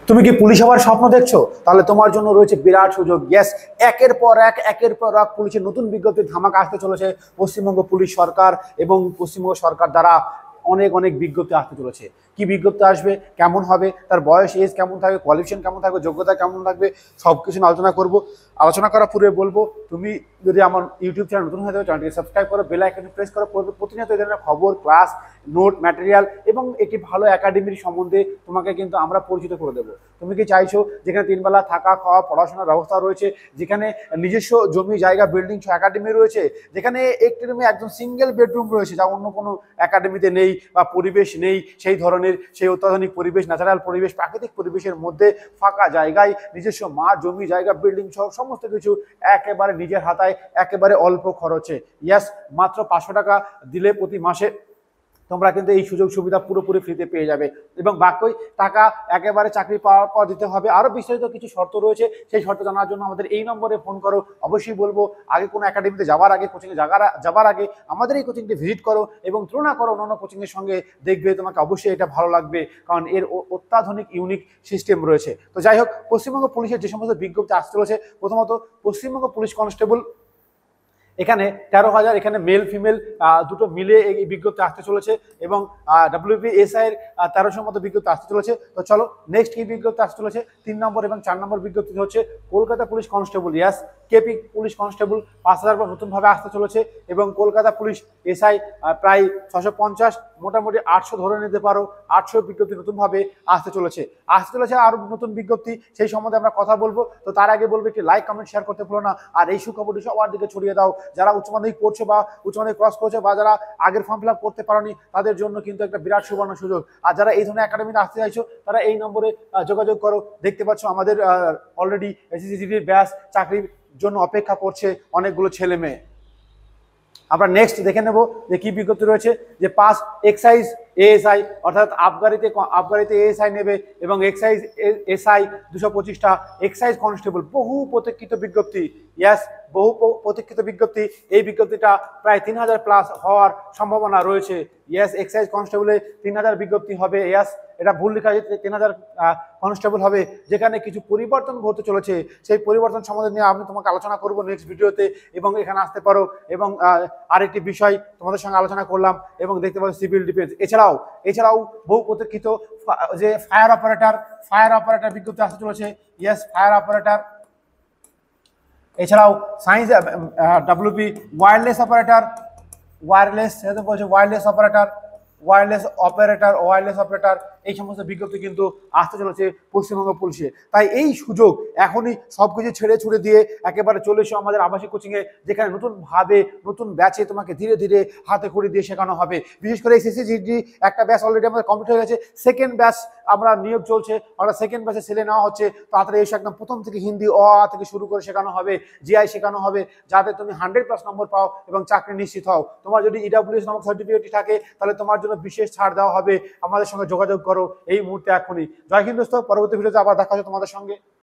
তুমি কি পুলিশ হওয়ার স্বপ্ন দেখছো? তাহলে তোমার জন্য রয়েছে বিরাট সুযোগ। ইয়েস, একের পর এক পুলিশের নতুন বিজ্ঞপ্তি ধামাকা আসতে চলেছে পশ্চিমবঙ্গ পুলিশ সরকার এবং পশ্চিমবঙ্গ সরকার দ্বারা। অনেক অনেক বিজ্ঞপ্তি আসতে চলেছে। কি বিজ্ঞপ্তি আসবে, কেমন হবে, তার বয়স এজ কেমন থাকবে, কোয়ালিফিকেশন কেমন থাকবে, যোগ্যতা কেমন থাকবে, সব কিছু আলোচনা করব। আলোচনা করার পূর্বে বলবো, তুমি যদি আমার ইউটিউব চ্যানেল নতুন হয়ে যাবে, চ্যানেলটিকে সাবস্ক্রাইব করো, বেল আইকনে প্রেস করো। প্রতিনিয়ত এই ধরনের খবর, ক্লাস, নোট, ম্যাটেরিয়াল এবং একটি ভালো একাডেমির সম্বন্ধে তোমাকে কিন্তু আমরা পরিচিত করে দেবো। তুমি কি চাইছো যেখানে 3 বেলা থাকা, খাওয়া, পড়াশোনার ব্যবস্থা রয়েছে, যেখানে নিজস্ব জমি জায়গা বিল্ডিং একাডেমি রয়েছে, যেখানে একটি রুমে একদম সিঙ্গেল বেডরুম রয়েছে, যা অন্য কোনো একাডেমিতে নেই বা পরিবেশ নেই, সেই ধরনের সেই অত্যাধুনিক পরিবেশ, ন্যাচারাল পরিবেশ, প্রাকৃতিক পরিবেশের মধ্যে ফাঁকা জায়গায় নিজস্ব মাঠ, জমি জায়গা, বিল্ডিং সহ সমস্ত কিছু একেবারে নিজের হাতায়, একেবারে অল্প খরচে। ইয়াস, মাত্র 500 টাকা দিলে প্রতি মাসে তোমরা কিন্তু এই সুযোগ সুবিধা পুরোপুরি ফ্রিতে পেয়ে যাবে এবং বাকি টাকা একেবারে চাকরি পাওয়ার পর দিতে হবে। আরও বিস্তারিত কিছু শর্ত রয়েছে, সেই শর্ত জানার জন্য আমাদের এই নম্বরে ফোন করো। অবশ্যই বলবো, আগে কোনো একাডেমিতে যাওয়ার আগে, কোচিংয়ে যাওয়ার আগে আমাদের এই কোচিংটি ভিজিট করো এবং তুলনা করো অন্যান্য কোচিংয়ের সঙ্গে। দেখবে তোমাকে অবশ্যই এটা ভালো লাগবে, কারণ এর অত্যাধুনিক ইউনিক সিস্টেম রয়েছে। তো যাই হোক, পশ্চিমবঙ্গ পুলিশের যে সমস্ত বিজ্ঞপ্তি আসতে চলেছে, প্রথমত পশ্চিমবঙ্গ পুলিশ কনস্টেবল, এখানে 13,000, এখানে মেল ফিমেল দুটো মিলে এই বিজ্ঞপ্তি আসতে চলেছে এবং WPSI এর 1300 মতো বিজ্ঞপ্তি আসতে চলেছে। তো চলো, নেক্সট কি বিজ্ঞপ্তি আসতে চলেছে? 3 নম্বর এবং 4 নম্বর বিজ্ঞপ্তি হচ্ছে কলকাতা পুলিশ কনস্টেবল। ইয়াস, কেপি পুলিশ কনস্টেবল 5,000 পর নতুনভাবে আসতে চলেছে এবং কলকাতা পুলিশ এসআই প্রায় 650, মোটামুটি 800 ধরে নিতে পারো। 800 বিজ্ঞপ্তি নতুনভাবে আসতে চলেছে। আরো নতুন বিজ্ঞপ্তি, সেই সম্বন্ধে আমরা কথা বলবো। তো তার আগে বলবো, একটি লাইক, কমেন্ট, শেয়ার করতে ভুলো না। আর এই সুখবরটি সবার দিকে ছড়িয়ে দাও। যারা উচ্চ মাধ্যমিক পড়ছো বা উচ্চ মাধ্যমিক ক্রস করছো বা যারা আগের ফর্ম ফিল আপ করতে পারোনি, তাদের জন্য কিন্তু একটা বিরাট সুবর্ণ সুযোগ। আর যারা এই ধরনের একাডেমিতে আসতে চাইছো, তারা এই নম্বরে যোগাযোগ করো। দেখতে পাচ্ছ আমাদের অলরেডি এসএসসি ব্যাচ চাকরির জন্য অপেক্ষা করছে অনেকগুলো ছেলে মেয়ে। আমরা নেক্সট দেখে নেব যে কি বিজ্ঞপ্তি রয়েছে। যে পাস এক্সাইজ এএসআই, অর্থাৎ আবগারিতে এএসআই নেবে এবং এক্সাইজ এসআই 225টা, এক্সাইজ কনস্টেবল বহু প্রতীক্ষিত বিজ্ঞপ্তি। ইয়াস, বহু প্রতীক্ষিত বিজ্ঞপ্তি। এই বিজ্ঞপ্তিটা প্রায় 3,000 প্লাস হওয়ার সম্ভাবনা রয়েছে। ইয়াস, এক্সাইজ কনস্টেবলে 3,000 বিজ্ঞপ্তি হবে। ইয়াস, এটা ভুল লেখা আছে, 3,000 কনস্টেবল হবে, যেখানে কিছু পরিবর্তন ঘটতে চলেছে। সেই পরিবর্তন সম্বন্ধে নিয়ে আমি তোমাকে আলোচনা করব নেক্সট ভিডিওতে, এবং এখানে আসতে পারো। এবং আরেকটি বিষয় তোমাদের সঙ্গে আলোচনা করলাম এবং দেখতে পাচ্ছ সিভিল ডিফেন্স। এছাড়াও বহু প্রতীক্ষিত যে ফায়ার অপারেটর বিজ্ঞপ্তি আসতে চলেছে। Yes, fire operator. এছাড়াও সায়েন্স WP ওয়্যারলেস অপারেটর, এই সমস্ত বিজ্ঞপ্তি কিন্তু আসতে চলেছে পশ্চিমবঙ্গ পুলিশে। তাই এই সুযোগ এখনই সবকিছু ছেড়ে ছুড়ে দিয়ে একেবারে চলে এসো আমাদের আবাসিক কোচিংয়ে, যেখানে নতুন ব্যাচে তোমাকে ধীরে ধীরে হাতে খড়ি দিয়ে শেখানো হবে। বিশেষ করে SSC-GD একটা ব্যাচ অলরেডি আমাদের কমপ্লিট হয়ে গেছে, সেকেন্ড ব্যাচ আমরা নিয়োগ চলছে, অর্থাৎ সেকেন্ড ব্যাচে ছেলে নেওয়া হচ্ছে। তাড়াতাড়ি এসে একদম প্রথম থেকে হিন্দি অ আ থেকে শুরু করে শেখানো হবে, জিআই শেখানো হবে, যাতে তুমি 100+ নম্বর পাও এবং চাকরি নিশ্চিত হও। তোমার যদি EWS নামক সার্টিফিকেটটি থাকে, তাহলে তোমার জন্য বিশেষ ছাড় দেওয়া হবে। আমাদের সঙ্গে যোগাযোগ করো এই মুহূর্তে এখনই। জয় হিন্দ দোস্ত, পরবর্তী ভিডিওতে আবার দেখা হচ্ছে তোমাদের সঙ্গে।